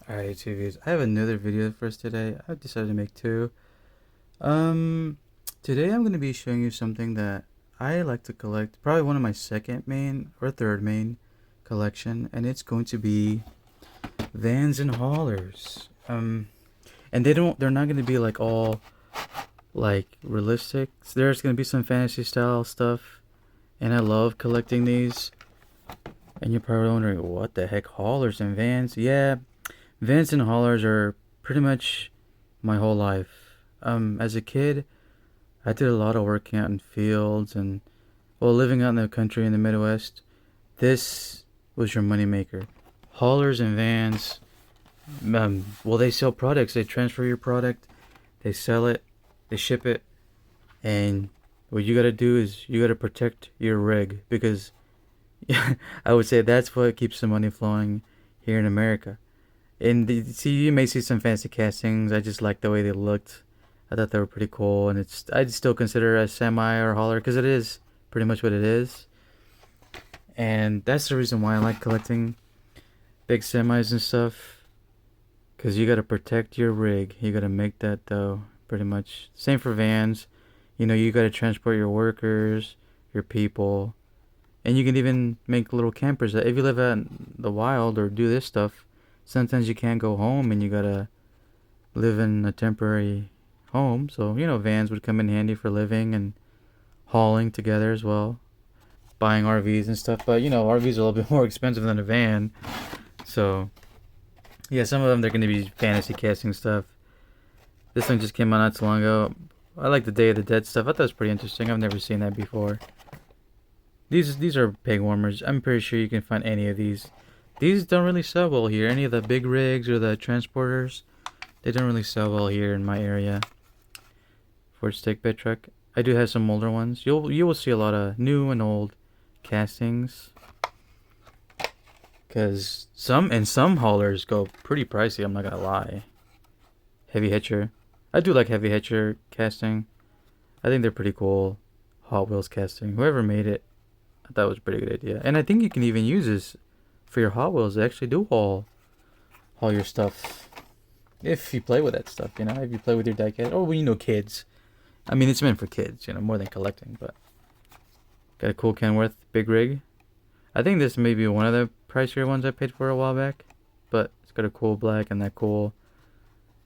Alright, TVs. I have another video for us today. I've decided to make two. Um, Today I'm going to be showing you something that I like to collect. Probably one of my second main or third main collection, and it's going to be vans and haulers. And they're not going to be like all like realistic. There's going to be some fantasy style stuff, and I love collecting these. And you're probably wondering, what the heck, haulers and vans? Yeah, vans and haulers are pretty much my whole life. As a kid, I did a lot of working out in fields and, well, living out in the country in the Midwest. This was your moneymaker. Haulers and vans, well, they sell products. They transfer your product, they sell it, they ship it, and what you gotta do is you gotta protect your rig because I would say that's what keeps the money flowing here in America. And see, you may see some fancy castings. I just like the way they looked. I thought they were pretty cool, and I'd still consider it a semi or a hauler because it is pretty much what it is. And that's the reason why I like collecting big semis and stuff, because you gotta protect your rig. You gotta make that though, pretty much. Same for vans. You gotta transport your workers, your people, and you can even make little campers. If you live out in the wild or do this stuff, sometimes you can't go home and you gotta live in a temporary home. So, vans would come in handy for living and hauling together as well. Buying RVs and stuff. But, RVs are a little bit more expensive than a van. So, yeah, some of them, they're going to be fantasy casting stuff. This one just came out not too long ago. I like the Day of the Dead stuff. I thought it was pretty interesting. I've never seen that before. These are peg warmers. I'm pretty sure you can find any of these. These don't really sell well here. Any of the big rigs or the transporters, they don't really sell well here in my area. Ford stick bed truck. I do have some older ones. You will see a lot of new and old castings. Cause some haulers go pretty pricey. I'm not gonna lie. Heavy hitcher. I do like heavy hitcher casting. I think they're pretty cool. Hot Wheels casting. Whoever made it, I thought it was a pretty good idea. And I think you can even use this for your Hot Wheels. They actually do haul your stuff. If you play with that stuff, if you play with your diecast, or kids. I mean, it's meant for kids, more than collecting. But got a cool Kenworth big rig. I think this may be one of the pricier ones I paid for a while back, but it's got a cool black and that cool,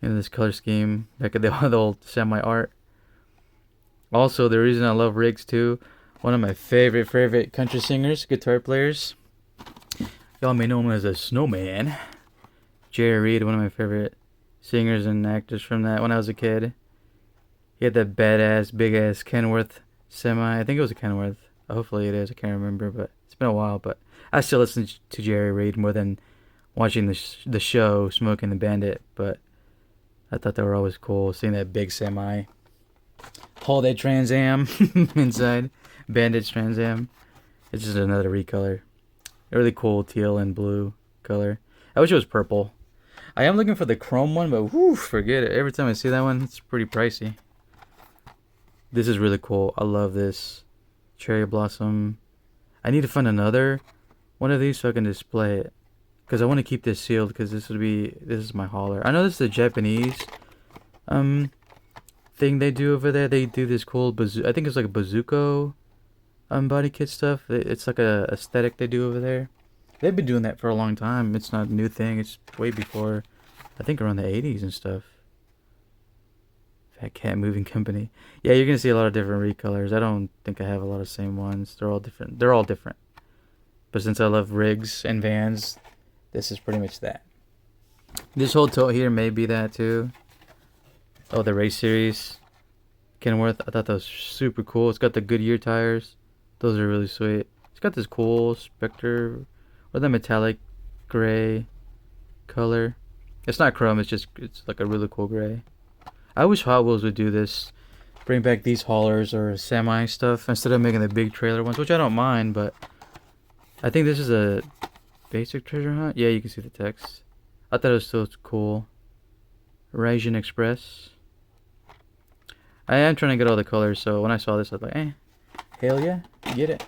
this color scheme, like the old semi art. Also, the reason I love rigs too, one of my favorite country singers, guitar players. Y'all may know him as a Snowman. Jerry Reed, one of my favorite singers and actors from that when I was a kid. He had that badass, big ass Kenworth semi. I think it was a Kenworth. Hopefully it is. I can't remember, but it's been a while. But I still listen to Jerry Reed more than watching the show Smoking the Bandit. But I thought they were always cool. Seeing that big semi haul that Trans Am inside. Bandit's Trans Am. It's just another recolor. A really cool teal and blue color. I wish it was purple. I am looking for the chrome one, but whew, forget it. Every time I see that one, it's pretty pricey. This is really cool. I love this. Cherry blossom. I need to find another one of these so I can display it. Because I want to keep this sealed because this is my hauler. I know this is a Japanese thing they do over there. They do this cool I think it's like a bazooka body kit stuff. It's like a aesthetic they do over there. They've been doing that for a long time. It's not a new thing. It's way before, I think, around the 80s and stuff. Fat Cat Moving Company. Yeah, you're going to see a lot of different recolors. I don't think I have a lot of same ones. They're all different. But since I love rigs and vans, this is pretty much that. This whole tote here may be that too. Oh, the race series. Kenworth. I thought that was super cool. It's got the Goodyear tires. Those are really sweet. It's got this cool Spectre, or the metallic gray color. It's not chrome, it's like a really cool gray. I wish Hot Wheels would do this. Bring back these haulers or semi stuff instead of making the big trailer ones, which I don't mind, but I think this is a basic treasure hunt. Yeah, you can see the text. I thought it was still cool. Raisin Express. I am trying to get all the colors, so when I saw this, I was like, hell yeah, get it.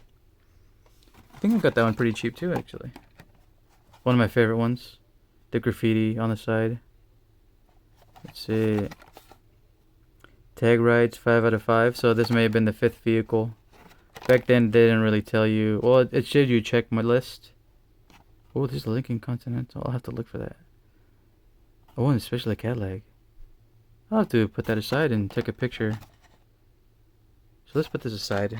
I think I got that one pretty cheap too, actually. One of my favorite ones. the graffiti on the side. Let's see. Tag rights 5 out of 5. So this may have been the 5th vehicle. Back then they didn't really tell you. Well, it showed you check my list. Oh, there's a Lincoln Continental. I'll have to look for that. Oh, and especially a Cadillac. I'll have to put that aside and take a picture. So let's put this aside.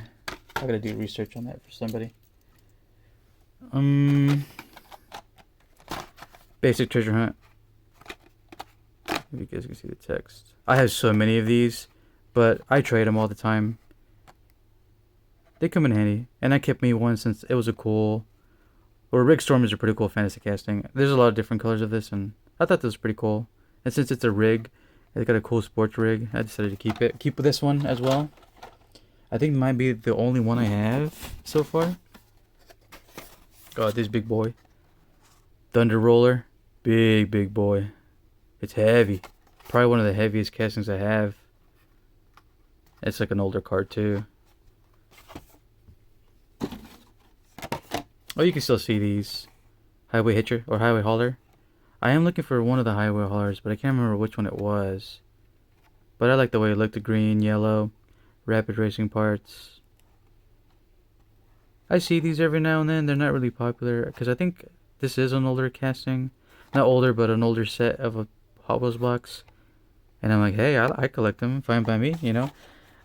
I gotta do research on that for somebody. Basic treasure hunt. If you guys can see the text. I have so many of these, but I trade them all the time. They come in handy, and I kept me one since it was a cool. Or Rig Storm is a pretty cool fantasy casting. There's a lot of different colors of this, and I thought this was pretty cool. And since it's a rig, it's got a cool sports rig, I decided to keep it. Keep this one as well. I think it might be the only one I have so far. God, this big boy. Thunder Roller. Big boy. It's heavy. Probably one of the heaviest castings I have. It's like an older card too. Oh, you can still see these. Highway Hitcher or Highway Hauler. I am looking for one of the Highway Haulers, but I can't remember which one it was. But I like the way it looked. The green, yellow, rapid racing parts. I see these every now and then. They're not really popular because I think this is an older casting. Not older, but an older set of a Hot Wheels box. And I'm like, hey, I collect them. Fine by me, you know.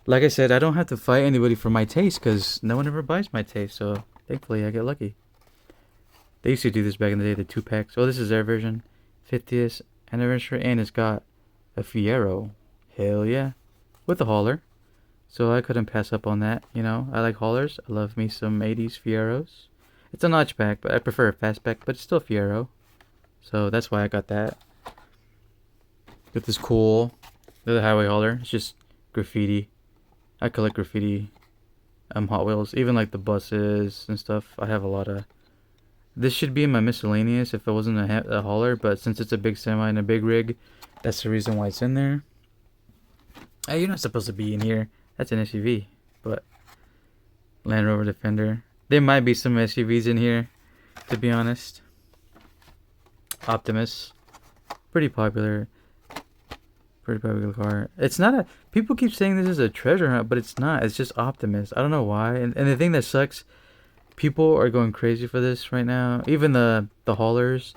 Like I said, I don't have to fight anybody for my taste because no one ever buys my taste. So thankfully, I get lucky. They used to do this back in the day, the 2-packs. Oh, this is their version. 50th anniversary. And it's got a Fiero. Hell yeah. With a hauler. So I couldn't pass up on that, you know. I like haulers. I love me some 80s Fieros. It's a notchback, but I prefer a fastback, but it's still Fiero. So that's why I got that. Got this cool the highway hauler. It's just graffiti. I collect graffiti Hot Wheels. Even like the buses and stuff. I have a lot of. This should be in my miscellaneous if it wasn't a hauler, but since it's a big semi and a big rig, that's the reason why it's in there. Hey, you're not supposed to be in here. That's an SUV, but Land Rover Defender. There might be some SUVs in here, to be honest. Optimus, pretty popular car. It's not a. People keep saying this is a treasure hunt, but it's not. It's just Optimus. I don't know why. And the thing that sucks, people are going crazy for this right now. Even the haulers.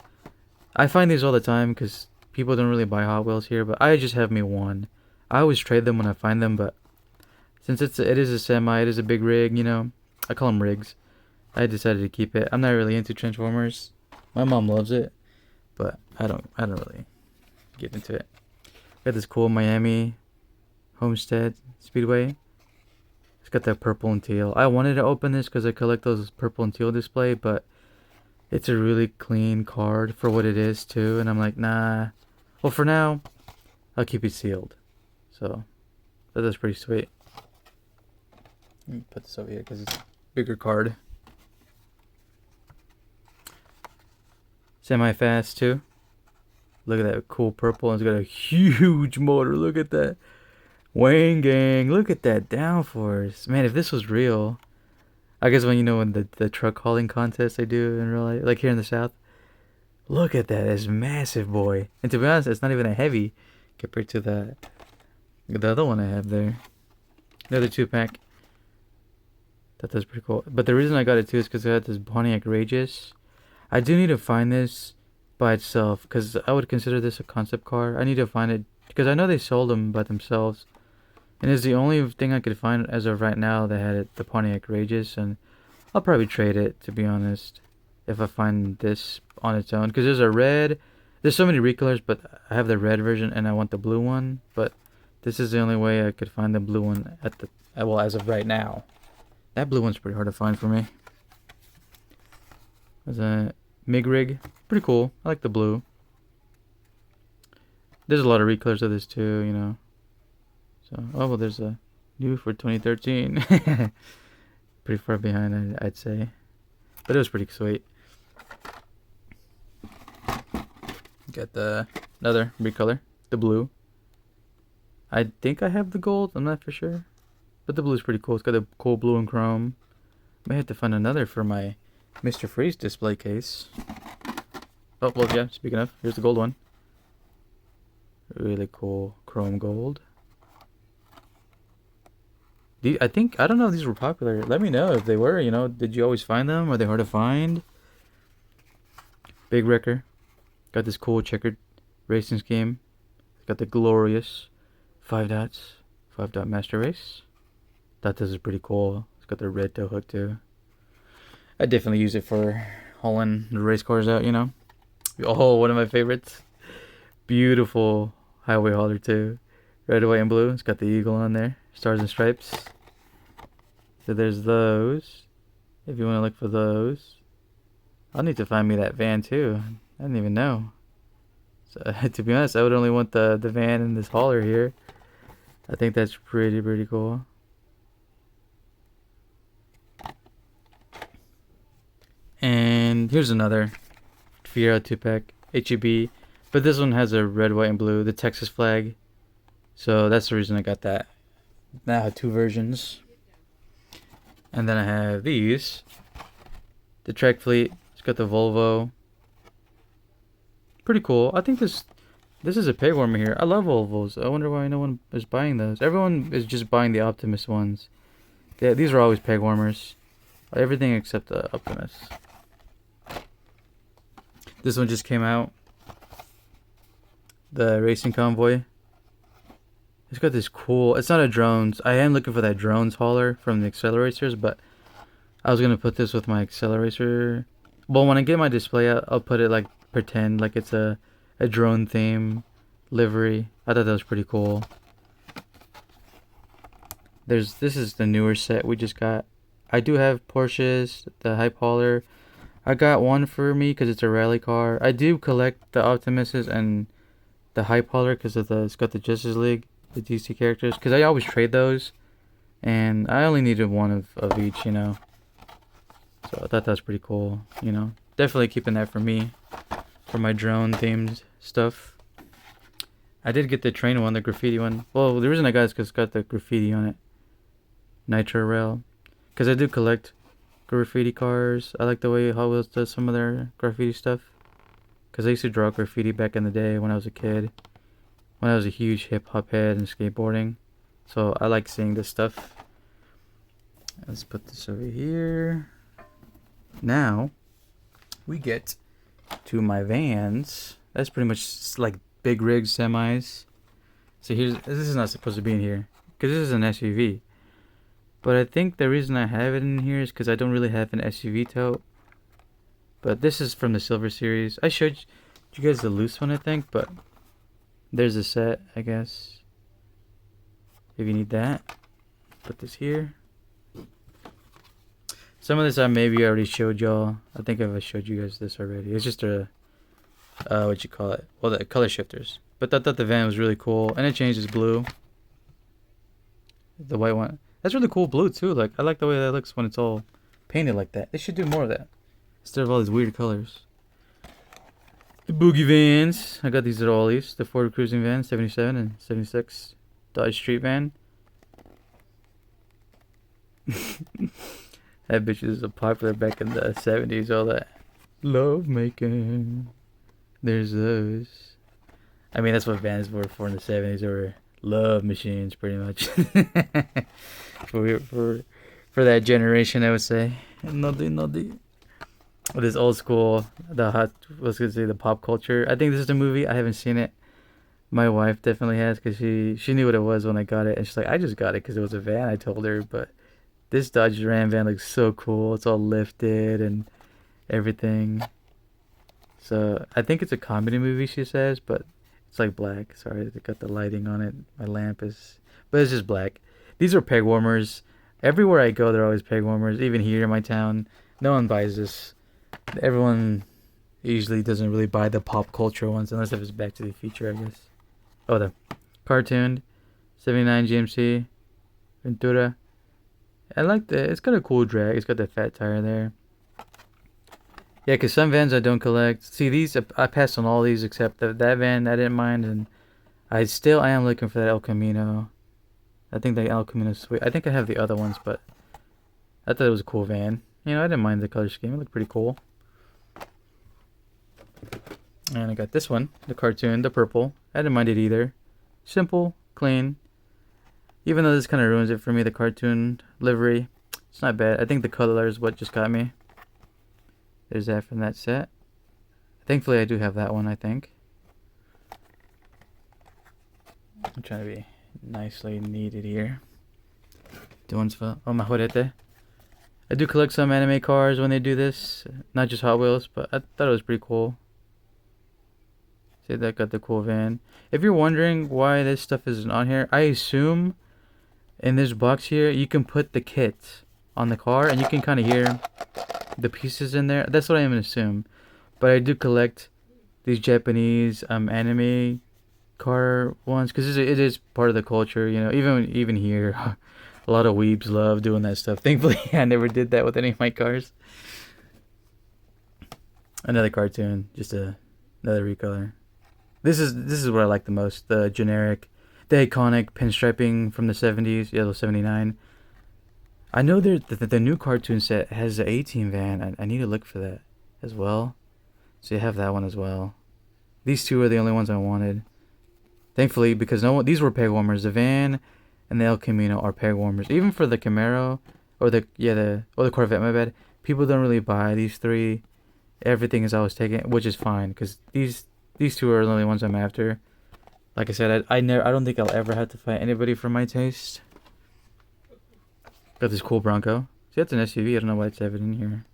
I find these all the time because people don't really buy Hot Wheels here, but I just have me one. I always trade them when I find them, but since it is a semi, it is a big rig, you know. I call them rigs. I decided to keep it. I'm not really into Transformers. My mom loves it, but I don't really get into it. Got this cool Miami Homestead Speedway. It's got that purple and teal. I wanted to open this because I collect those purple and teal display, but it's a really clean card for what it is too. And I'm like, nah. Well, for now, I'll keep it sealed. So that's pretty sweet. Let me put this over here because it's a bigger card. Semi-fast too. Look at that cool purple. It's got a huge motor. Look at that. Wayne Gang. Look at that downforce. Man, if this was real. I guess when the truck hauling contest they do in real life. Like here in the South. Look at that. It's massive, boy. And to be honest, it's not even a heavy compared to the other one I have there. Another 2-pack. That's pretty cool. But the reason I got it too is because I had this Pontiac Rageous. I do need to find this by itself because I would consider this a concept car. I need to find it because I know they sold them by themselves, and it's the only thing I could find as of right now that had the Pontiac Rageous, and I'll probably trade it, to be honest, if I find this on its own. Because there's so many recolors, but I have the red version and I want the blue one. But this is the only way I could find the blue one as of right now. That blue one's pretty hard to find for me. There's a MIG rig. Pretty cool. I like the blue. There's a lot of recolors of this too, you know. So, oh, well, there's a new for 2013. Pretty far behind, I'd say. But it was pretty sweet. Got another recolor. The blue. I think I have the gold. I'm not for sure. But the blue's pretty cool. It's got a cool blue and chrome. May have to find another for my Mr. Freeze display case. Oh, well, yeah, speaking of, here's the gold one. Really cool chrome gold. I think, I don't know if these were popular. Let me know if they were, you know. Did you always find them? Are they hard to find? Big wrecker. Got this cool checkered racing scheme. Got the glorious 5 dots. 5-dot master race. Thought this is pretty cool. It's got the red toe hook too. I definitely use it for hauling the race cars out, you know. Oh, one of my favorites. Beautiful highway hauler too. Red, white, and blue. It's got the eagle on there. Stars and stripes. So there's those. If you want to look for those. I'll need to find me that van too. I didn't even know. So to be honest, I would only want the van and this hauler here. I think that's pretty cool. And here's another Fiero 2-pack HEB. But this one has a red, white, and blue, the Texas flag. So that's the reason I got that. Now I have 2 versions. And then I have these. The Trek Fleet. It's got the Volvo. Pretty cool. I think this is a peg warmer here. I love Volvos. I wonder why no one is buying those. Everyone is just buying the Optimus ones. These are always peg warmers. Everything except the Optimus. This one just came out. The Racing Convoy. It's got this cool... It's not a drones. I am looking for that drones hauler from the accelerators, but I was going to put this with my accelerator. Well, when I get my display out, I'll put it like... Pretend like it's a drone theme livery. I thought that was pretty cool. This is the newer set we just got. I do have Porsches, the Hype Hauler. I got one for me because it's a rally car. I do collect the Optimuses and the Hype Hauler because of it's got the Justice League, the DC characters. Because I always trade those, and I only needed one of each, you know. So I thought that was pretty cool, you know. Definitely keeping that for me. For my drone themed stuff. I did get the train one, the graffiti one. Well, the reason I got it is because it's got the graffiti on it. Nitro Rail. Because I do collect graffiti cars. I like the way Hot Wheels does some of their graffiti stuff. Because I used to draw graffiti back in the day when I was a kid. When I was a huge hip hop head and skateboarding. So I like seeing this stuff. Let's put this over here. Now, we get to my vans. That's pretty much like big rig semis. So this is not supposed to be in here because this is an SUV. But I think the reason I have it in here is because I don't really have an SUV tote. But this is from the Silver Series. I showed you guys the loose one, I think, but there's a set, I guess. If you need that, put this here. Some of this I maybe already showed y'all. I think I showed you guys this already. It's just a, what you call it? Well, the color shifters. But I thought the van was really cool. And it changes blue. The white one. That's really cool blue too. Like, I like the way that looks when it's all painted like that. They should do more of that. Instead of all these weird colors. The boogie vans. I got these at Ollie's. The Ford Cruising van, 77 and 76. Dodge Street van. That bitch is popular back in the 70s, all that love making. There's those. I mean, that's what vans were for in the 70s. They were love machines, pretty much. for that generation, I would say. Noddy. This old school, the pop culture. I think this is the movie. I haven't seen it. My wife definitely has because she knew what it was when I got it. And she's like, I just got it because it was a van, I told her, but... This Dodge Ram van looks so cool. It's all lifted and everything. So, I think it's a comedy movie, she says, but it's like black. Sorry, they got the lighting on it. My lamp is... But it's just black. These are peg warmers. Everywhere I go, they're always peg warmers. Even here in my town, no one buys this. Everyone usually doesn't really buy the pop culture ones, unless if it's Back to the Future, I guess. Oh, the cartooned 79 GMC Ventura. I like it's got a cool drag. It's got the fat tire there. Yeah, because some vans I don't collect. See, these, I passed on all these except that van I didn't mind. And I am looking for that El Camino. I think the El Camino's sweet. I think I have the other ones, but I thought it was a cool van. You know, I didn't mind the color scheme. It looked pretty cool. And I got this one, the cartoon, the purple. I didn't mind it either. Simple, clean. Even though this kind of ruins it for me, the cartoon livery. It's not bad. I think the color is what just got me. There's that from that set. Thankfully, I do have that one, I think. I'm trying to be nicely neated here. The ones for Majorete. I do collect some anime cars when they do this. Not just Hot Wheels, but I thought it was pretty cool. See, that got the cool van. If you're wondering why this stuff isn't on here, I assume in this box here, you can put the kit on the car and you can kind of hear the pieces in there. That's what I'm going to assume. But I do collect these Japanese anime car ones because it is part of the culture, you know. Even here, a lot of weebs love doing that stuff. Thankfully, I never did that with any of my cars. Another cartoon, just another recolor. This is what I like the most. The generic, the iconic pinstriping from the 70s, yellow 79. I know the new cartoon set has the A-Team van. I need to look for that as well. So you have that one as well. These two are the only ones I wanted. Thankfully, because these were peg warmers. The van and the El Camino are peg warmers. Even for the Camaro or the Corvette, my bad. People don't really buy these three. Everything is always taken, which is fine because these two are the only ones I'm after. Like I said, I don't think I'll ever have to fight anybody for my taste. Got this cool Bronco. See, that's an SUV. I don't know why it's in here,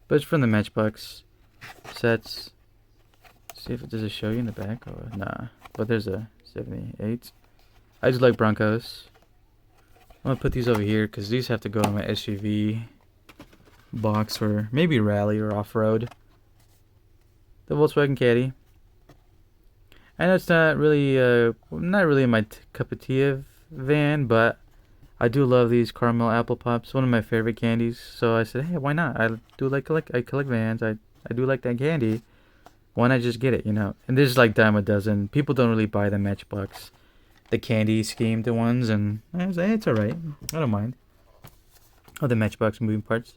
but it's from the Matchbox sets. See if does it show you in the back or nah. But there's a 78. I just like Broncos. I'm gonna put these over here because these have to go in my SUV box or maybe rally or off-road. The Volkswagen Caddy. I know it's not really my cup of tea of van, but I do love these caramel apple pops. One of my favorite candies. So I said, hey, why not? I collect vans. I do like that candy. Why not just get it, you know? And there's like dime a dozen. People don't really buy the Matchbox, the candy schemed ones, and I was like, hey, it's alright. I don't mind. Oh, the Matchbox moving parts.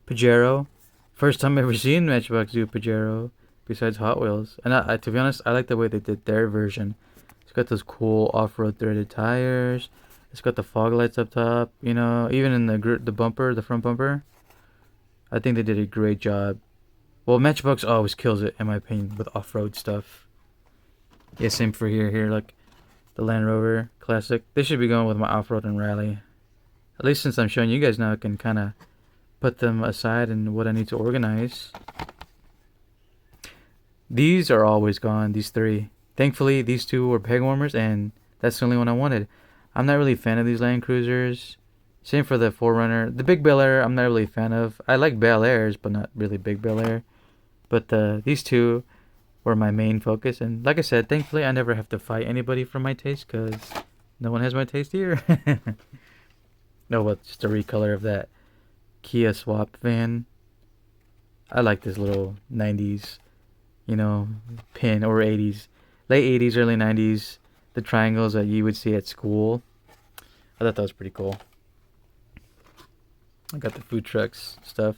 Pajero. First time I've ever seen Matchbox do Pajero besides Hot Wheels. And I to be honest, I like the way they did their version. It's got those cool off-road threaded tires. It's got the fog lights up top, you know, even in the bumper, the front bumper. I think they did a great job. Well, Matchbox always kills it, in my opinion, with off-road stuff. Yeah, same for here, like the Land Rover Classic. They should be going with my off-road and rally. At least since I'm showing you guys now, I can kind of put them aside and what I need to organize. These are always gone, these three. Thankfully, these two were peg warmers, and that's the only one I wanted. I'm not really a fan of these Land Cruisers. Same for the 4Runner. The Big Bel Air, I'm not really a fan of. I like Bel Airs, but not really Big Bel Air. But these two were my main focus. And like I said, thankfully, I never have to fight anybody for my taste because no one has my taste here. No, but just a recolor of that Kia swap van. I like this little 90s, you know, pin, or 80s. Late 80s, early 90s. The triangles that you would see at school. I thought that was pretty cool. I got the food trucks stuff.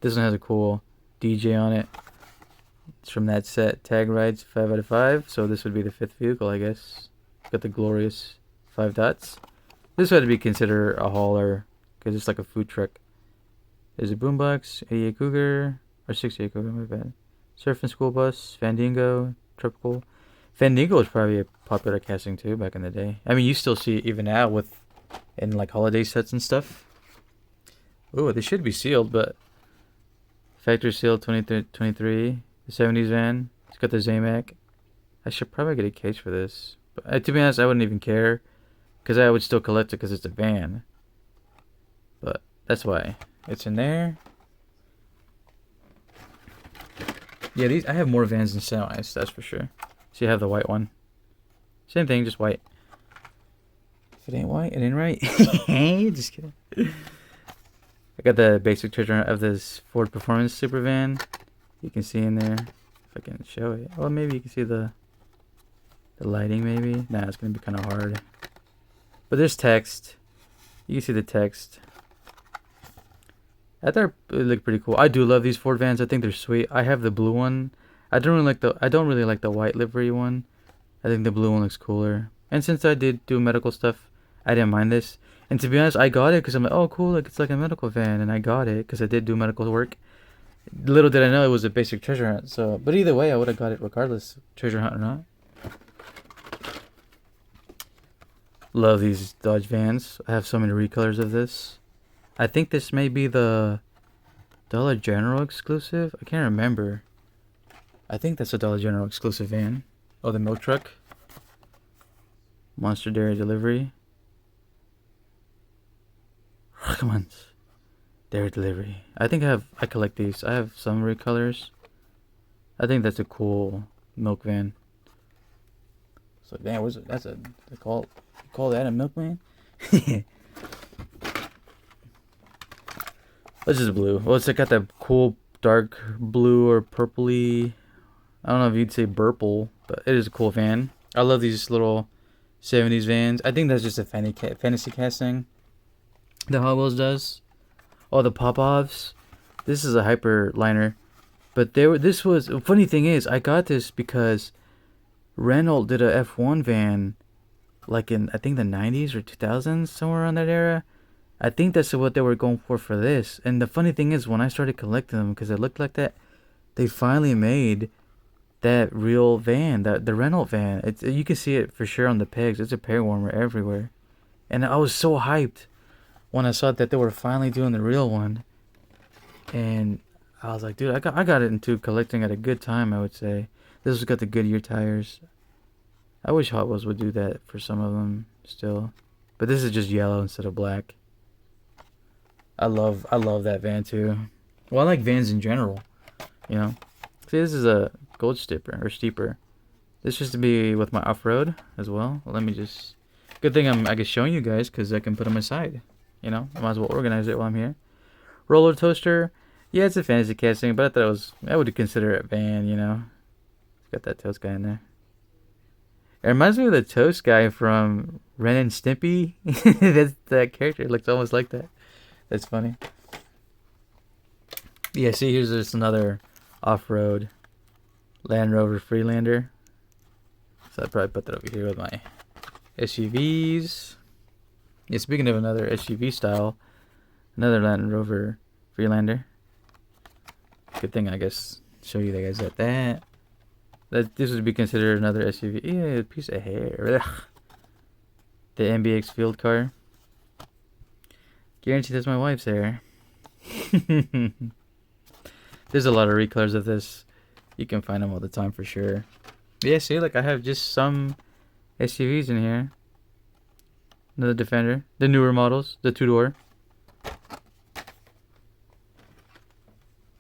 This one has a cool DJ on it. It's from that set. Tag rides 5 out of 5. So this would be the 5th vehicle, I guess. Got the glorious 5 dots. This would be considered a hauler because it's like a food truck. There's a boombox, 88 Cougar, or 68 Cougar, my bad. Surfing school bus, Fandango, Tropical. Fandango was probably a popular casting too back in the day. I mean, you still see it even now in like holiday sets and stuff. Oh, they should be sealed, but factory sealed 23, the 70s van. It's got the Zamac. I should probably get a case for this. But to be honest, I wouldn't even care because I would still collect it because it's a van. But that's why it's in there. Yeah, I have more vans than semis, that's for sure. So you have the white one. Same thing, just white. If it ain't white, it ain't right. Just kidding. I got the basic treasure of this Ford Performance Super Van. You can see in there. If I can show it. Well, maybe you can see the lighting, maybe. Nah, it's going to be kind of hard. But there's text. You can see the text. I thought it looked pretty cool. I do love these Ford vans. I think they're sweet. I have the blue one. I don't really like the white livery one. I think the blue one looks cooler. And since I did do medical stuff, I didn't mind this. And to be honest, I got it because I'm like, oh cool, like it's like a medical van, and I got it because I did do medical work. Little did I know it was a basic treasure hunt. So, but either way, I would have got it regardless, treasure hunt or not. Love these Dodge vans. I have so many recolors of this. I think this may be the Dollar General exclusive. I can't remember. I think that's a Dollar General exclusive van. Oh, the milk truck. Monster Dairy Delivery. Come on. Dairy Delivery. I think I collect these. I have some recolors. I think that's a cool milk van. So damn, what's it? That's a they call that a milk van? This is blue. Well, it's got that cool dark blue or purpley. I don't know if you'd say purple, but it is a cool van. I love these little 70s vans. I think that's just a fantasy casting. The Hot Wheels does. Oh, the pop-offs. This is a Hyperliner. But this was... Funny thing is, I got this because Renault did a F1 van like in, I think, the 90s or 2000s, somewhere around that era. I think that's what they were going for this. And the funny thing is, when I started collecting them, because it looked like that, they finally made that real van, the Renault van. You can see it for sure on the pegs. It's a peg warmer everywhere. And I was so hyped when I saw that they were finally doing the real one. And I was like, dude, I got into collecting at a good time, I would say. This has got the Goodyear tires. I wish Hot Wheels would do that for some of them still. But this is just yellow instead of black. I love that van too. Well, I like vans in general, you know. See, this is a gold steeper. This used to be with my off-road as well. Let me just... Good thing I guess showing you guys, because I can put it on my side. You know, I might as well organize it while I'm here. Roller Toaster. Yeah, it's a fantasy casting, but I thought I would consider it a van, you know. It's got that Toast guy in there. It reminds me of the Toast guy from Ren and Stimpy. That character. It looks almost like that. That's funny. Yeah, see, here's just another off-road Land Rover Freelander. So I'd probably put that over here with my SUVs. Yeah, speaking of another SUV style, another Land Rover Freelander. Good thing, I guess, show you guys that this would be considered another SUV. Yeah, a piece of hair. Ugh. The MBX field car. Guarantee that's my wife's hair. There's a lot of recolors of this. You can find them all the time for sure. Yeah, see, like I have just some SUVs in here. Another Defender. The newer models. The two-door.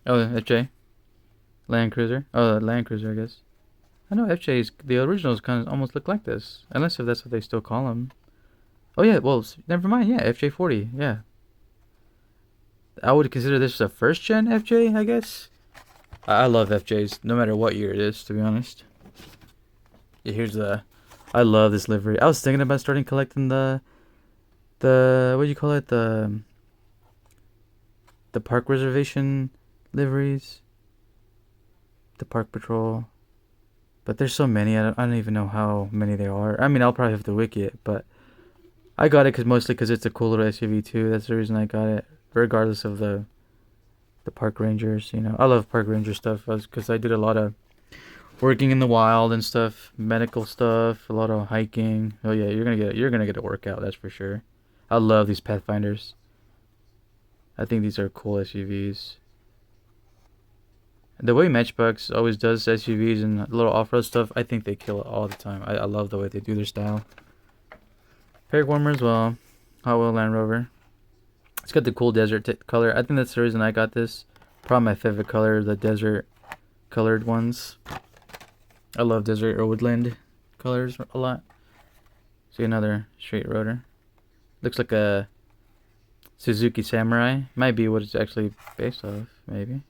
Oh, the FJ. Land Cruiser. Oh, the Land Cruiser, I guess. I know FJ's... The originals kind of almost look like this. Unless if that's what they still call them. Oh, yeah. Well, never mind. Yeah, FJ40. Yeah. I would consider this a first-gen FJ, I guess. I love FJs, no matter what year it is, to be honest. Yeah, here's the... I love this livery. I was thinking about starting collecting the what do you call it? The park reservation liveries. The park patrol. But there's so many, I don't even know how many there are. I mean, I'll probably have to wiki it, but I got it mostly because it's a cool little SUV too. That's the reason I got it, regardless of the park rangers. You know, I love park ranger stuff because I did a lot of working in the wild and stuff, medical stuff, a lot of hiking. Oh yeah, you're gonna get a workout, that's for sure. I love these Pathfinders. I think these are cool SUVs. The way Matchbox always does SUVs and little off-road stuff, I think they kill it all the time. I love the way they do their style. Peg warmer as well. Hot Wheel Land Rover. It's got the cool desert color. I think that's the reason I got this. Probably my favorite color, the desert colored ones. I love desert or woodland colors a lot. See, another straight rotor. Looks like a Suzuki Samurai. Might be what it's actually based off, maybe.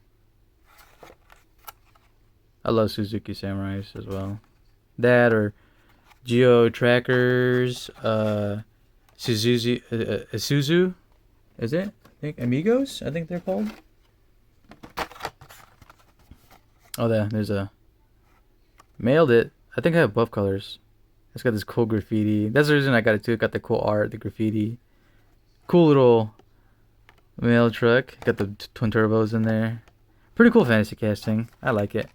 I love Suzuki Samurais as well. That or Geo Trackers, Suzuki, Isuzu, is it? I think Amigos, I think they're called. Oh, there's a Mailed it. I think I have both colors. It's got this cool graffiti. That's the reason I got it too. It got the cool art, the graffiti. Cool little mail truck. Got the twin turbos in there. Pretty cool fantasy casting. I like it.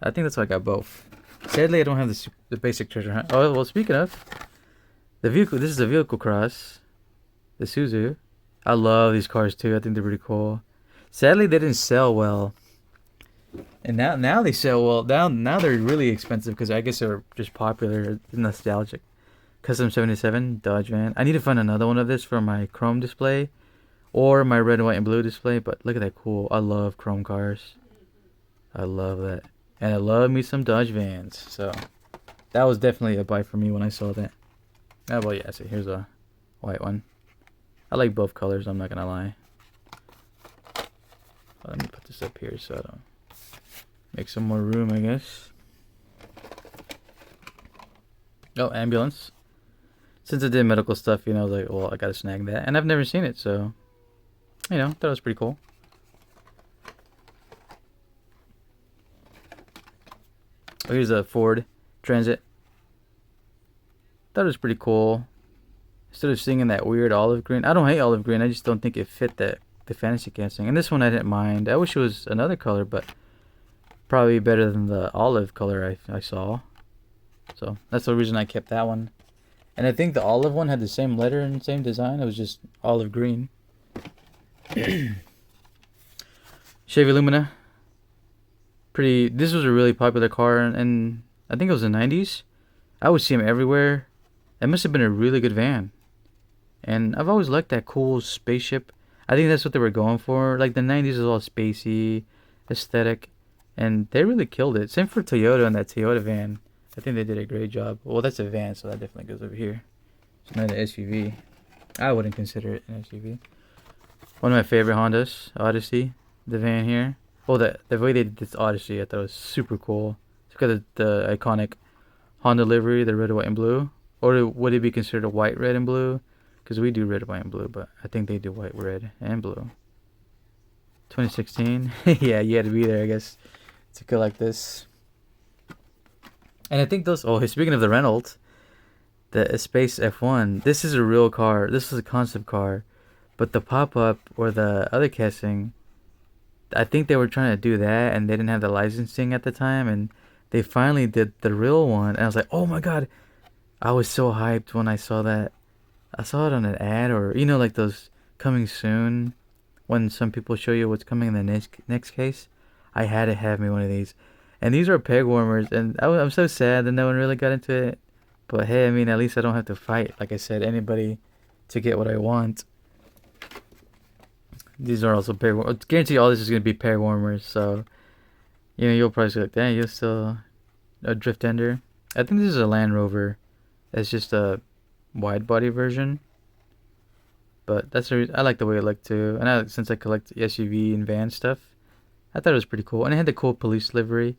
I think that's why I got both. Sadly, I don't have the basic treasure hunt. Oh, well, speaking of, the vehicle. This is a vehicle cross. The Suzu. I love these cars too. I think they're pretty cool. Sadly, they didn't sell well. And now they sell well. Now they're really expensive because I guess they're just popular, nostalgic. Custom 77 Dodge van. I need to find another one of this for my chrome display or my red, white, and blue display. But look at that cool. I love chrome cars. I love that. And I love me some Dodge vans. So that was definitely a buy for me when I saw that. Oh, well, yeah. So here's a white one. I like both colors. I'm not going to lie. Well, let me put this up here so I don't make some more room, I guess. Oh, ambulance. Since I did medical stuff, you know, I was like, well, I gotta snag that. And I've never seen it, so, you know, that was pretty cool. Oh, here's a Ford Transit. That was pretty cool. Instead of singing that weird olive green. I don't hate olive green, I just don't think it fit the fantasy casting. And this one I didn't mind. I wish it was another color, but probably better than the olive color I saw. So that's the reason I kept that one. And I think the olive one had the same letter and same design. It was just olive green. Chevy Lumina. This was a really popular car, and I think it was the 90s. I would see them everywhere. It must have been a really good van. And I've always liked that cool spaceship. I think that's what they were going for. Like the 90s was all spacey, aesthetic. And they really killed it. Same for Toyota and that Toyota van. I think they did a great job. Well, that's a van, so that definitely goes over here. It's not an SUV. I wouldn't consider it an SUV. One of my favorite Hondas, Odyssey, the van here. Well, the way they did this Odyssey, I thought was super cool. It's got the iconic Honda livery, the red, white, and blue. Or would it be considered a white, red, and blue? Because we do red, white, and blue, but I think they do white, red, and blue. 2016. Yeah, you had to be there, I guess, to collect this. And I think those. Oh, speaking of the Reynolds, the Space F1. This is a real car. This is a concept car, but the pop-up or the other casting, I think they were trying to do that, and they didn't have the licensing at the time, and they finally did the real one. And I was like, oh my god! I was so hyped when I saw that. I saw it on an ad, or you know, like those coming soon, when some people show you what's coming in the next case. I had to have me one of these. And these are peg warmers, and I'm so sad that no one really got into it. But hey, I mean, at least I don't have to fight, like I said, anybody to get what I want. These are also peg warmers. Guarantee all this is going to be peg warmers, so, you know, you'll probably say, like, dang, you're still a drift ender. I think this is a Land Rover. It's just a wide body version. But that's the reason. I like the way it looked too. And since I collect SUV and van stuff, I thought it was pretty cool. And it had the cool police livery.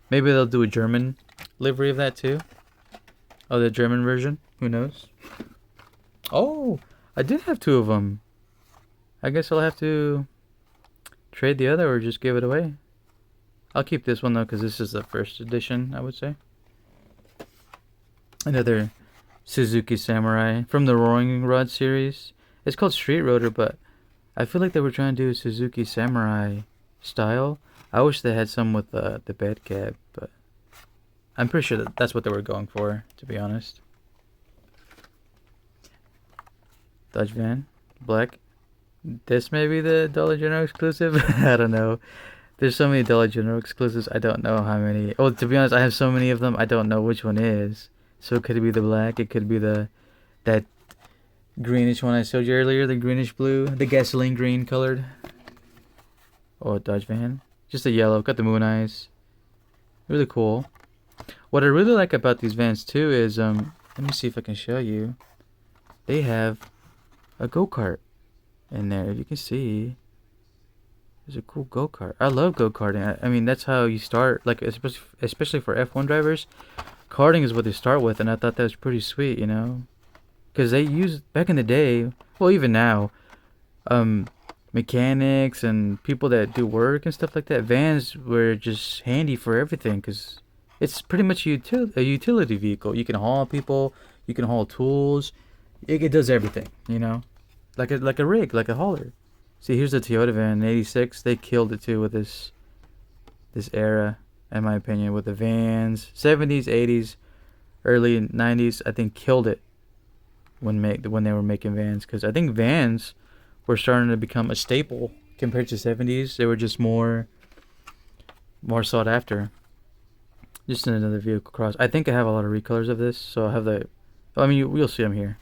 Maybe they'll do a German livery of that too. Oh, the German version. Who knows? Oh, I did have two of them. I guess I'll have to trade the other or just give it away. I'll keep this one though, because this is the first edition, I would say. Another Suzuki Samurai from the Roaring Rod series. It's called Street Roader, but I feel like they were trying to do a Suzuki Samurai style. I wish they had some with the bed cab, but I'm pretty sure that's what they were going for, to be honest. Dodge van, black. This may be the Dollar General exclusive. I don't know. There's so many Dollar General exclusives. I don't know how many. Oh, to be honest, I have so many of them. I don't know which one is. So it could be the black. It could be that greenish one I showed you earlier. The greenish blue, the gasoline green colored. Oh, Dodge van. Just a yellow. Got the moon eyes. Really cool. What I really like about these vans too is let me see if I can show you. They have a go-kart in there. If you can see, there's a cool go-kart. I love go-karting. I mean, that's how you start. Like especially for F1 drivers, karting is what they start with, and I thought that was pretty sweet. You know, because they used back in the day. Well, even now, mechanics and people that do work and stuff like that. Vans were just handy for everything because It's pretty much a utility vehicle. You can haul people, you can haul tools. It does everything, you know, like a rig, like a hauler. See, here's the Toyota van, '86. They killed it too with this era, in my opinion, with the vans. '70s, '80s, early '90s, I think killed it when they were making vans, because I think vans were starting to become a staple compared to '70s. They were just more sought after. Just another vehicle cross. I think I have a lot of recolors of this, so I have the. I mean, you'll see them here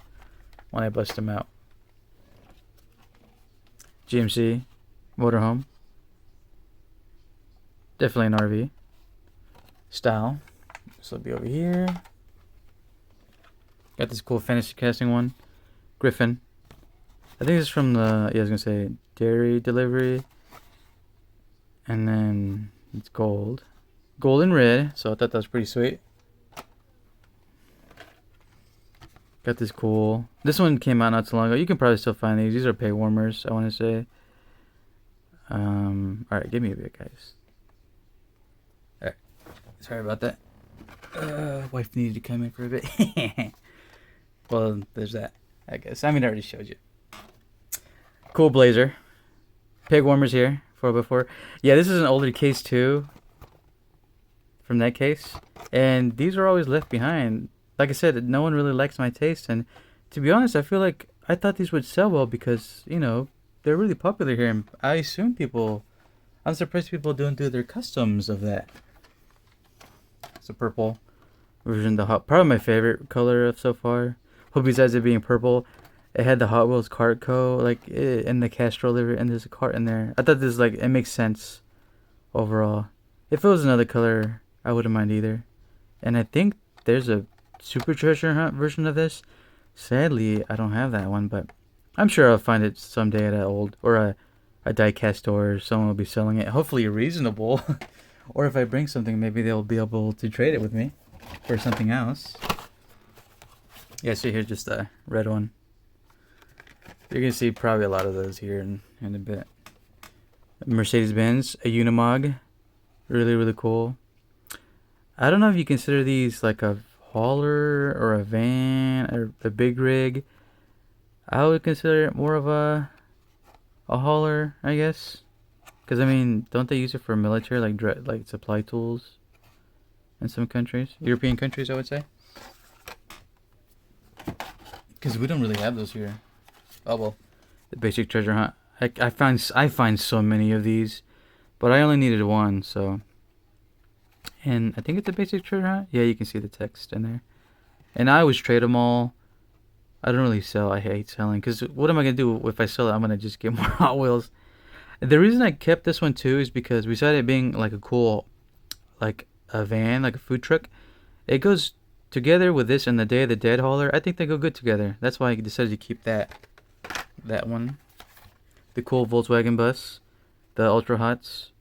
when I bust them out. GMC motorhome. Definitely an RV style. This will be over here. Got this cool fantasy casting one. Griffin. I think it's from the, I was gonna say dairy delivery. And then it's gold. Gold and red, so I thought that was pretty sweet. Got this cool. This one came out not too long ago. You can probably still find these. These are peg warmers, I want to say. Alright, give me a bit, guys. Alright. Sorry about that. Wife needed to come in for a bit. Well, there's that, I guess. I mean, I already showed you. Cool blazer. Peg warmers here. 4x4. Yeah, this is an older case too. From that case. And these are always left behind. Like I said, no one really likes my taste. And to be honest, I feel like I thought these would sell well because, you know, they're really popular here. And I assume I'm surprised people don't do their customs of that. It's a purple version. Probably my favorite color of so far. Well, besides it being purple, it had the Hot Wheels cart in the Castro livery, and there's a cart in there. I thought this, it makes sense overall. If it was another color, I wouldn't mind either. And I think there's a Super Treasure Hunt version of this. Sadly, I don't have that one, but I'm sure I'll find it someday at a die-cast store. Someone will be selling it, hopefully reasonable. Or if I bring something, maybe they'll be able to trade it with me for something else. Yeah, so here's just a red one. You're going to see probably a lot of those here in a bit. Mercedes-Benz, a Unimog. Really, really cool. I don't know if you consider these like a hauler or a van or a big rig. I would consider it more of a hauler, I guess. Because, I mean, don't they use it for military, like supply tools in some countries? European countries, I would say. Because we don't really have those here. Oh, well. The basic treasure hunt. I find so many of these. But I only needed one, so. And I think it's a basic treasure hunt. Yeah, you can see the text in there. And I always trade them all. I don't really sell. I hate selling. Because what am I going to do if I sell it? I'm going to just get more Hot Wheels. The reason I kept this one too is because besides it being like a cool, like a van, like a food truck, it goes together with this and the Day of the Dead hauler. I think they go good together. That's why I decided to keep that one. The cool Volkswagen bus, the Ultra Hots,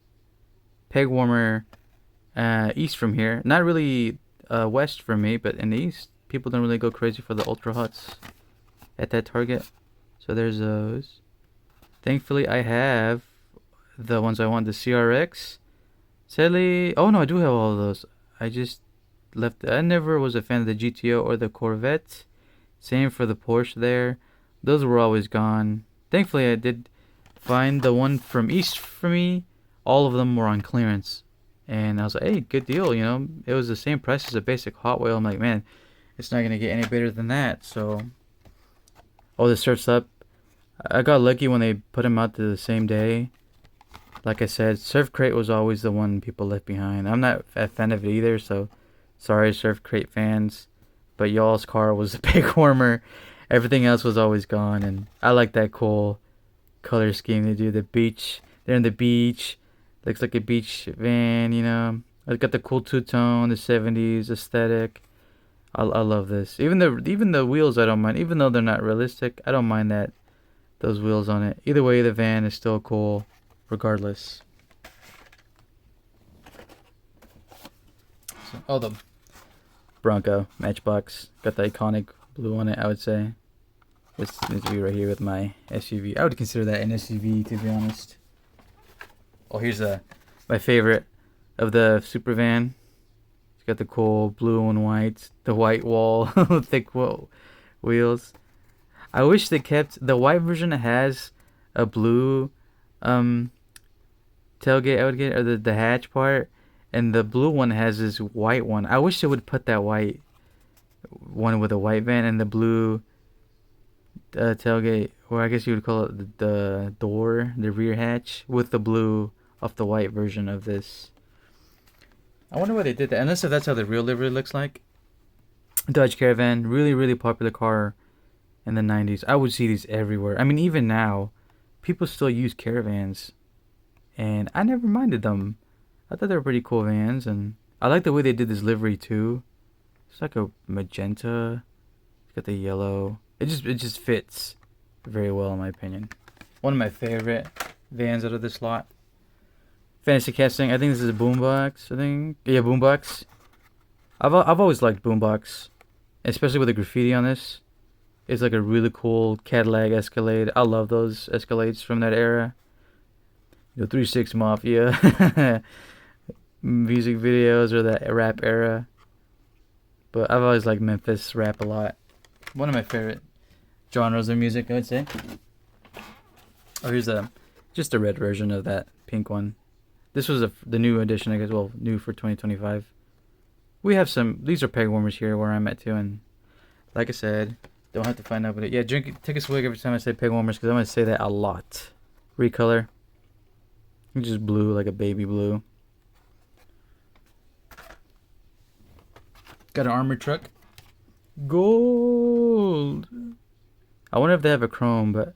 peg warmer, east from here. Not really west from me, but in the east, people don't really go crazy for the Ultra Hots at that Target. So there's those. Thankfully, I have the ones I want, the CRX. Sadly, oh no, I do have all of those. I just left. I never was a fan of the GTO or the Corvette. Same for the Porsche there. Those were always gone. Thankfully, I did find the one from east for me. All of them were on clearance. And I was like, hey, good deal, you know. It was the same price as a basic Hot Wheel. I'm like, man, it's not going to get any better than that. So, oh, this starts up. I got lucky when they put them out the same day. Like I said, Surf Crate was always the one people left behind. I'm not a fan of it either, so sorry, Surf Crate fans. But y'all's car was a big warmer. Everything else was always gone, and I like that cool color scheme they do. The beach, they're in the beach. Looks like a beach van, you know. I got the cool two-tone, the 70s aesthetic. I love this. Even the wheels I don't mind. Even though they're not realistic, I don't mind that. Those wheels on it. Either way, the van is still cool, regardless. So, oh, the Bronco Matchbox. Got the iconic blue on it, I would say. This needs to be right here with my SUV. I would consider that an SUV, to be honest. Oh, here's my favorite of the super van. It's got the cool blue and white, the white wall, thick wheels. I wish they kept the white version has a blue um tailgate outgate or the hatch part, and the blue one has this white one. I wish they would put that white one with a white van and the blue tailgate, or I guess you would call it the door, the rear hatch, with the blue of the white version of this. I wonder why they did that. Unless if that's how the real livery looks like. Dodge Caravan, really, really popular car in the 90s. I would see these everywhere. I mean, even now, people still use Caravans. And I never minded them. I thought they were pretty cool vans. And I like the way they did this livery, too. It's like a magenta. It's got the yellow. It just fits very well, in my opinion. One of my favorite vans out of this lot. Fantasy casting. I think this is a boombox. I think, yeah, boombox. I've always liked boombox, especially with the graffiti on this. It's like a really cool Cadillac Escalade. I love those Escalades from that era. You know, 3-6 Mafia, music videos or that rap era. But I've always liked Memphis rap a lot. One of my favorite genres of music, I would say. Oh, here's just a red version of that pink one. This was the new edition, I guess. Well, new for 2025. We have some. These are peg warmers here where I'm at too, and like I said, don't have to find out. But yeah, take a swig every time I say peg warmers because I'm gonna say that a lot. Recolor. Just blue, like a baby blue. Got an armored truck. Gold. I wonder if they have a chrome, but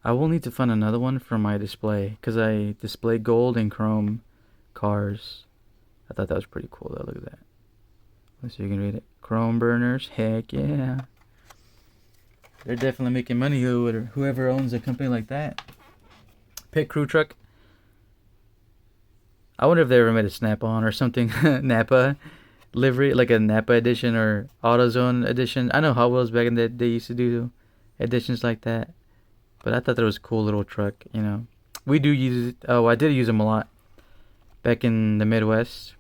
I will need to find another one for my display because I display gold and chrome cars. I thought that was pretty cool though. Look at that. Let's see if you can read it. Chrome burners. Heck yeah. They're definitely making money, whoever owns a company like that. Pit crew truck. I wonder if they ever made a Snap-on or something. Napa livery, like a Napa edition or AutoZone edition. I know Hot Wheels back in the day used to do editions like that. But I thought that was a cool little truck, you know. We do use it. Oh, I did use them a lot back in the Midwest.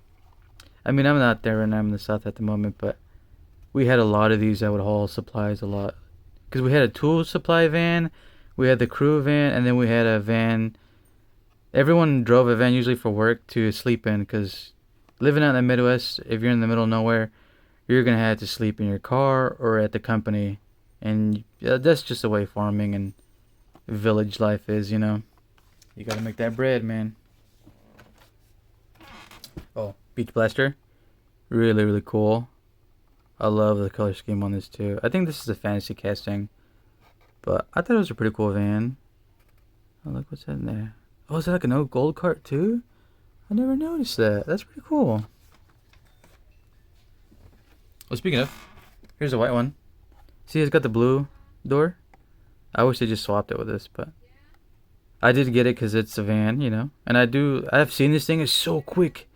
I mean, I'm not there and I'm in the South at the moment, but we had a lot of these that would haul supplies a lot. Because we had a tool supply van, we had the crew van, and then we had a van. Everyone drove a van usually for work to sleep in, because living out in the Midwest, if you're in the middle of nowhere, you're going to have to sleep in your car or at the company. And that's just the way farming and village life is, you know. You got to make that bread, man. Oh, Beach Blaster. Really, really cool. I love the color scheme on this too. I think this is a fantasy casting, but I thought it was a pretty cool van. Oh, look what's in there. Oh, is that like an old gold cart too? I never noticed that. That's pretty cool. Oh, speaking of, here's a white one. See, it's got the blue door. I wish they just swapped it with this, but I did get it because it's a van, you know. And I've seen this thing. It's so quick.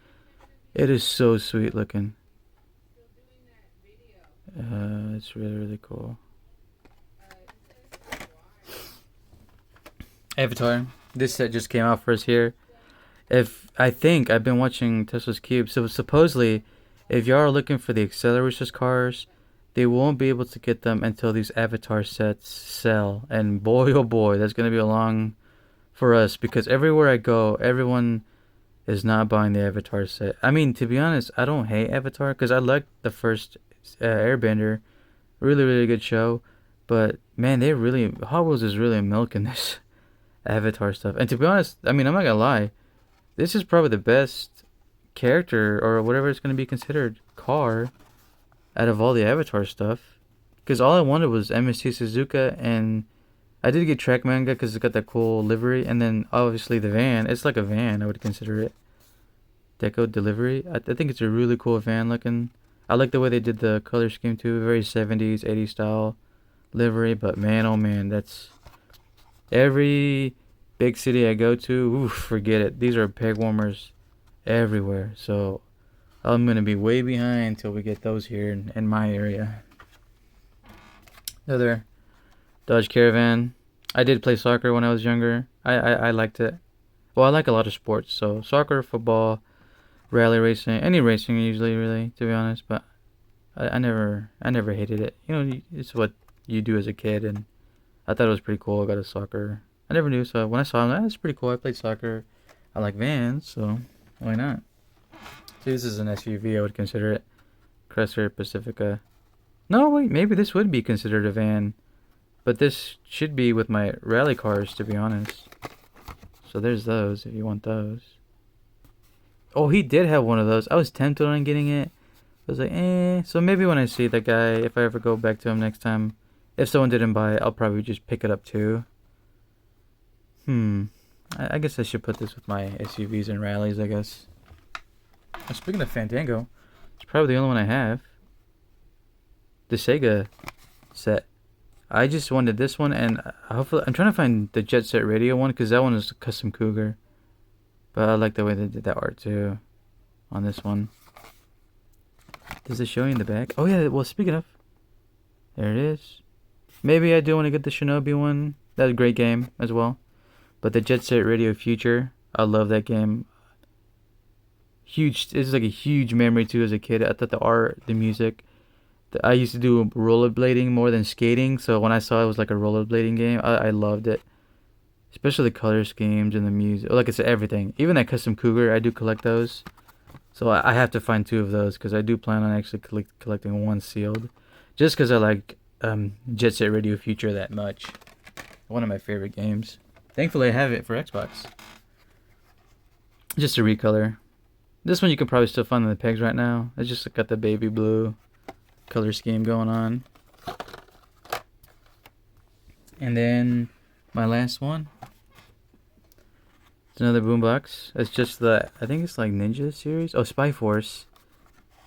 It is so sweet looking. It's really, really cool. Avatar. This set just came out for us here. I think I've been watching Tesla's Cube. So supposedly, if y'all are looking for the Accelerators cars, they won't be able to get them until these Avatar sets sell. And boy, oh boy, that's going to be a long for us because everywhere I go, everyone is not buying the Avatar set. I mean, to be honest, I don't hate Avatar because I liked the first Airbender. Really, really good show. But man, Hot Wheels is really milking this Avatar stuff. And to be honest, I mean, I'm not gonna lie, this is probably the best character or whatever it's gonna be considered car out of all the Avatar stuff. Because all I wanted was MST Suzuka, and I did get Track Manga because it's got that cool livery, and then obviously the van. It's like a van, I would consider it. Deco delivery. I think it's a really cool van looking. I like the way they did the color scheme too, very 70s, 80s style livery. But man, oh man, that's every big city I go to. Oof, forget it. These are peg warmers everywhere. So I'm gonna be way behind till we get those here in my area. Another Dodge Caravan. I did play soccer when I was younger. I liked it. Well, I like a lot of sports. So soccer, football, rally racing, any racing usually, really, to be honest. But I never hated it. You know, it's what you do as a kid, and I thought it was pretty cool. I got a soccer. I never knew, so when I saw him, that's pretty cool. I played soccer. I like vans, so why not? See, this is an SUV. I would consider it. Chrysler Pacifica. No, wait, maybe this would be considered a van, but this should be with my rally cars, to be honest. So there's those, if you want those. Oh, he did have one of those. I was tempted on getting it. I was like, eh. So maybe when I see that guy, if I ever go back to him next time, if someone didn't buy it, I'll probably just pick it up too. I guess I should put this with my SUVs and rallies, I guess. Speaking of Fandango, it's probably the only one I have. The Sega set. I just wanted this one, and hopefully I'm trying to find the Jet Set Radio one, because that one is a custom Cougar. But I like the way they did that art too on this one. Does it show you in the back? Oh yeah, well, speaking of, there it is. Maybe I do want to get the Shinobi one. That's a great game as well. But the Jet Set Radio Future, I love that game. Huge, it's like a huge memory too as a kid. I thought the art, the music. I used to do rollerblading more than skating, so when I saw it was like a rollerblading game, I loved it. Especially the color schemes and the music. Like I said, everything. Even that custom Cougar, I do collect those. So I have to find two of those, because I do plan on actually collecting one sealed. Just because I like Jet Set Radio Future that much. One of my favorite games. Thankfully I have it for Xbox. Just a recolor. This one you can probably still find in the pegs right now. It's just got the baby blue color scheme going on. And then my last one. It's another boombox. It's just the, I think it's like Ninja series. Oh, Spy Force.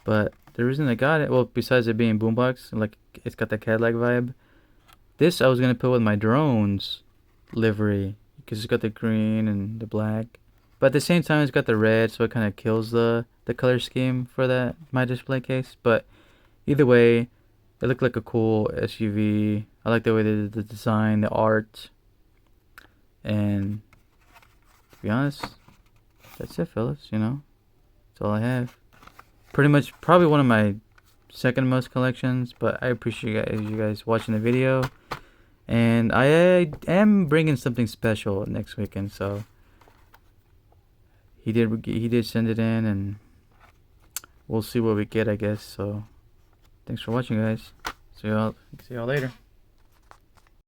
But the reason I got it, well, besides it being boombox, like it's got the Cadillac vibe. This I was gonna put with my drones livery, because it's got the green and the black. But at the same time, it's got the red, so it kind of kills the color scheme for that my display case. But either way, it looked like a cool SUV. I like the way they did the design, the art, and to be honest, that's it, fellas. You know, that's all I have. Pretty much, probably one of my second most collections. But I appreciate you guys watching the video, and I am bringing something special next weekend. So he did send it in, and we'll see what we get, I guess. So thanks for watching, guys. See y'all later.